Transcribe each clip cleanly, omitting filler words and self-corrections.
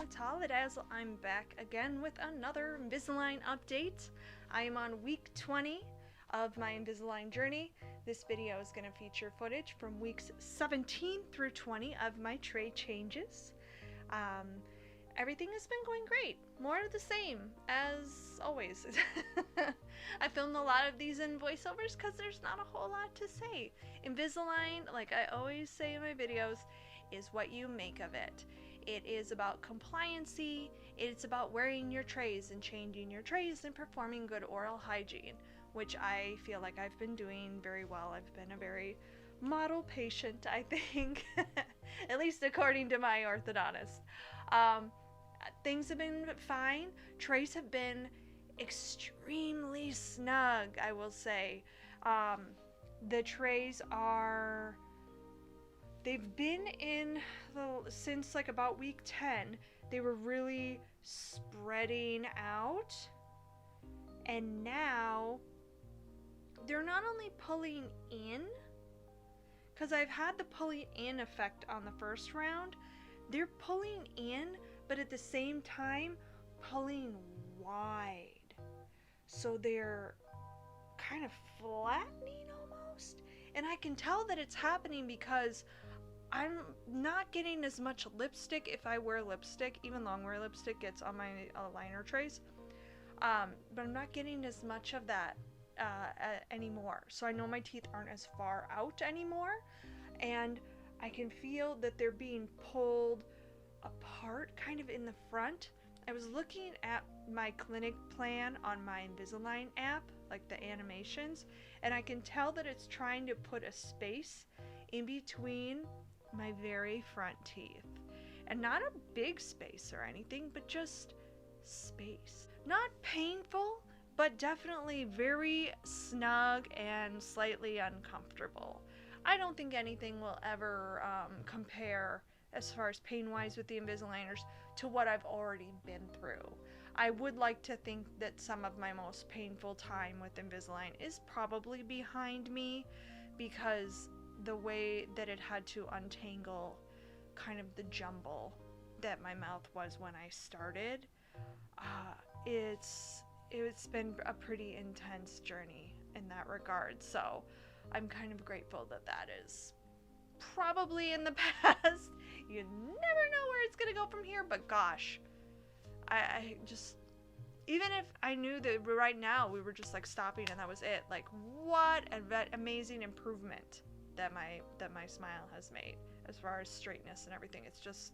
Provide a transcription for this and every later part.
it's Dazzle. I'm back again with another Invisalign update. I am on week 20 of my Invisalign journey. This video is going to feature footage from weeks 17 through 20 of my tray changes. Everything has been going great. More of the same, as always. I filmed a lot of these in voiceovers because there's not a whole lot to say. Invisalign, like I always say in my videos, is what you make of it. It is about compliancy, it's about wearing your trays and changing your trays and performing good oral hygiene, which I feel like I've been doing very well. I've been a very model patient, I think, at least according to my orthodontist. Things have been fine. Trays have been extremely snug, I will say. The trays are... They've been in since like about week 10. They were really spreading out. And now they're not only pulling in, because I've had the pulling in effect on the first round. They're pulling in, but at the same time pulling wide. So they're kind of flattening almost. And I can tell that it's happening because I'm not getting as much lipstick if I wear lipstick. Even long wear lipstick gets on my aligner trays. But I'm not getting as much of that anymore. So I know my teeth aren't as far out anymore. And I can feel that they're being pulled apart kind of in the front. I was looking at my clinic plan on my Invisalign app, like the animations, and I can tell that it's trying to put a space in between my very front teeth. And not a big space or anything, but just space. Not painful, but definitely very snug and slightly uncomfortable. I don't think anything will ever compare as far as pain-wise with the Invisaligners to what I've already been through. I would like to think that some of my most painful time with Invisalign is probably behind me, because the way that it had to untangle kind of the jumble that my mouth was when I started, it's been a pretty intense journey in that regard. So I'm kind of grateful that that is probably in the past. You never know where it's gonna go from here, but gosh, I just, even if I knew that right now we were just like stopping and that was it, like what an amazing improvement that my smile has made as far as straightness and everything. It's just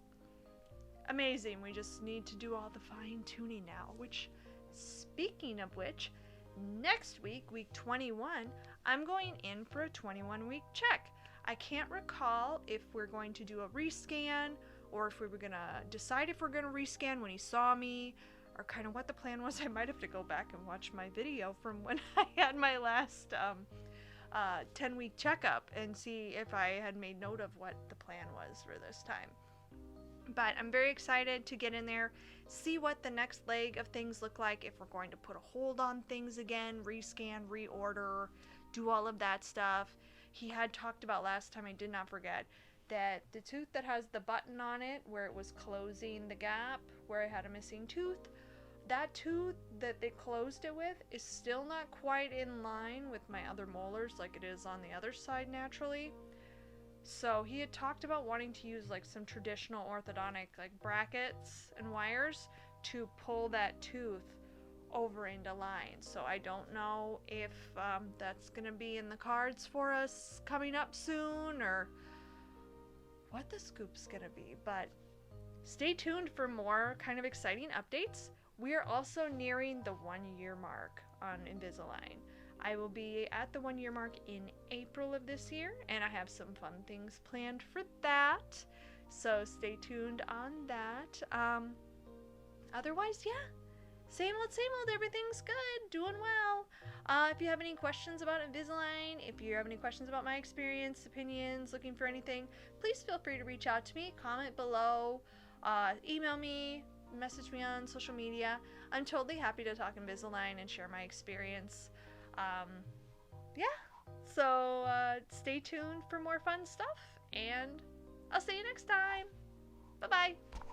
amazing. We just need to do all the fine tuning now, which, speaking of which, next week, week 21, I'm going in for a 21-week check. I can't recall if we're going to do a rescan or if we were going to decide if we're going to rescan when he saw me, or kind of what the plan was. I might have to go back and watch my video from when I had my last 10-week checkup and see if I had made note of what the plan was for this time. But I'm very excited to get in there, see what the next leg of things look like, if we're going to put a hold on things again, rescan, reorder, do all of that stuff. He had talked about last time, I did not forget, that the tooth that has the button on it where it was closing the gap where I had a missing tooth, that tooth that they closed it with is still not quite in line with my other molars like it is on the other side naturally. So he had talked about wanting to use like some traditional orthodontic like brackets and wires to pull that tooth over into line. So I don't know if that's gonna be in the cards for us coming up soon, or what the scoop's gonna be, but stay tuned for more kind of exciting updates. We are also nearing the 1-year mark on Invisalign. I will be at the 1-year mark in April of this year, and I have some fun things planned for that, so stay tuned on that. Otherwise, yeah, same old, everything's good, doing well. If you have any questions about Invisalign, if you have any questions about my experience, opinions, looking for anything, please feel free to reach out to me, comment below, email me, message me on social media. I'm totally happy to talk Invisalign and share my experience. Yeah, so stay tuned for more fun stuff, and I'll see you next time. Bye-bye.